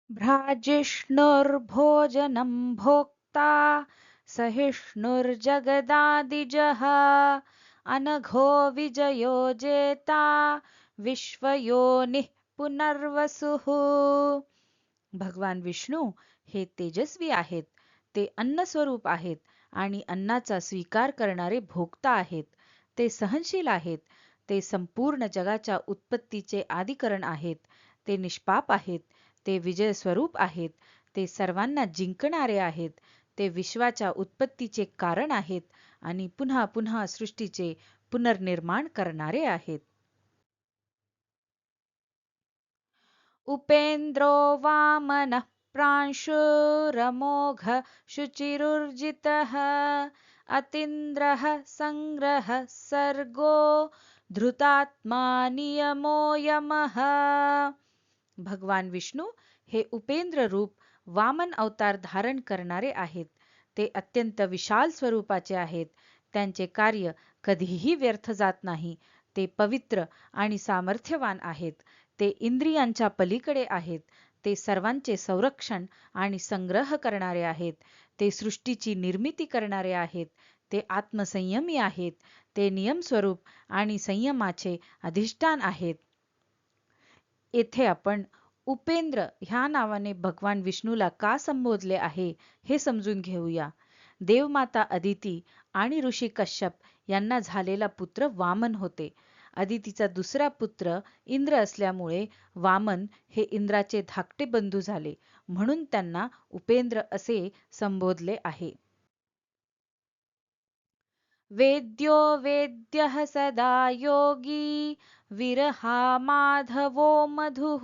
भ्राजिष्णुर्भोजनं भोक्ता सहिष्णुर्जगदादिजः अनघो विजयो जेता विश्वयोनिः पुनर्वसुः. भगवान विष्णू हे तेजस्वी आहेत, ते अन्न स्वरूप आहेत आणि अन्नाचा स्वीकार करणारे भोक्ता आहेत. ते सहनशील आहेत, ते संपूर्ण जगाच्या उत्पत्तीचे आदिकरण आहेत. ते निष्पाप आहेत, ते विजय स्वरूप आहेत, ते सर्वांना जिंकणारे आहेत. ते विश्वाच्या उत्पत्तीचे कारण आहेत आणि पुन्हा पुन्हा सृष्टीचे पुनर्निर्माण करणारे आहेत. उपेन्द्रो वामनः प्रांशुरमोघ शुचिरुर्जितः अतीन्द्रः संग्रह सर्गो धृतात्मा नियमो यमः. भगवान विष्णू हे उपेंद्र रूप वामन अवतार धारण करणारे आहेत. ते अत्यंत विशाल स्वरूपाचे आहेत. त्यांचे कार्य कधीही व्यर्थ जात नाही. ते पवित्र आणि सामर्थ्यवान आहेत. ते इंद्रियांच्या पलीकडे आहेत. ते सर्वांचे संरक्षण आणि संग्रह करणारे आहेत. ते सृष्टीची निर्मिती करणारे आहेत. ते आत्मसंयमी आहेत. ते नियमस्वरूप आणि संयमाचे अधिष्ठान आहेत. येथे आपण उपेंद्र ह्या नावाने भगवान विष्णूला का संबोधले आहे हे समजून घेऊया. देवमाता अदिती आणि ऋषी कश्यप यांना झालेला पुत्र वामन होते. अदितीचा दुसरा पुत्र इंद्र असल्यामुळे वामन हे इंद्राचे धाकटे बंधू झाले, म्हणून त्यांना उपेंद्र असे संबोधले आहे. वेद्यो वेद्यः सदा योगी विरहामाधवो मधुः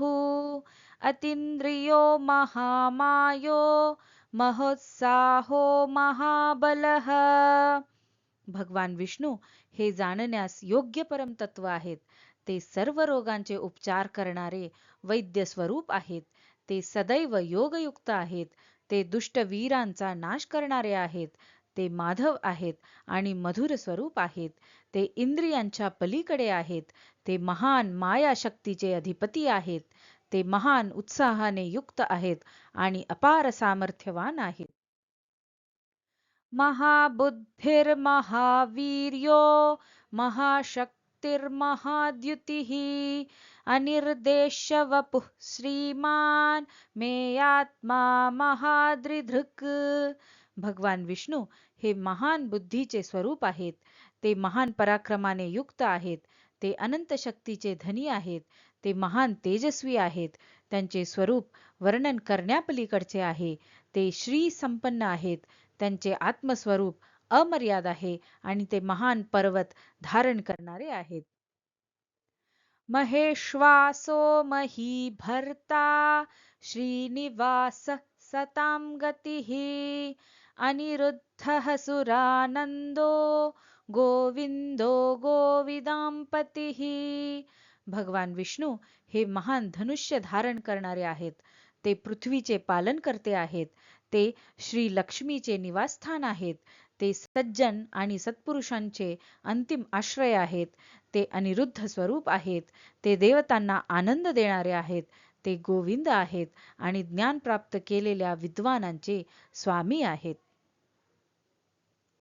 अतीन्द्रियो महामायो महोत्साहो महाबलः. भगवान विष्णू हे जाणण्यास योग्य परमतत्व आहेत. ते सर्व रोगांचे उपचार करणारे वैद्य स्वरूप आहेत. ते सदैव योगयुक्त आहेत. ते दुष्ट वीरांचा नाश करणारे आहेत. ते माधव आहेत आणि मधुर स्वरूप आहेत. ते इंद्रियांच्या पलीकडे आहेत. ते महान माया शक्तीचे अधिपती आहेत. ते महान उत्साहाने युक्त आहेत आणि अपार सामर्थ्यवान आहेत. महाबुद्धिर्महावीर्यो महाशक्तिर्महाद्युतिः अनिर्देश्य वपुः श्रीमान मेयात्मा महाद्रिधृक्. भगवान विष्णू हे महान बुद्धीचे स्वरूप आहेत. ते महान पराक्रमाने युक्त आहेत. ते अनंत शक्तीचे धनी आहेत. ते महान तेजस्वी आहेत. त्यांचे स्वरूप वर्णन करण्यापलीकडचे आहे. ते श्री संपन्न आहेत. त्यांचे आत्मस्वरूप अमर्याद आहे आणि ते महान पर्वत धारण करणारे आहेत. महेश्वासो महीभर्ता श्रीनिवास सतां गतिः अनिरुद्धः सुरानंदो गोविंदो गोविदांपतिः. भगवान विष्णू हे महान धनुष्य धारण करणारे आहेत. ते पृथ्वीचे पालन करते आहेत. ते श्री लक्ष्मीचे निवासस्थान आहेत. ते सज्जन आणि सत्पुरुषांचे अंतिम आश्रय आहेत. ते अनिरुद्ध स्वरूप आहेत. ते देवतांना आनंद देणारे आहेत. ते गोविंद आहेत आणि ज्ञान प्राप्त केलेल्या विद्वानांचे स्वामी आहेत.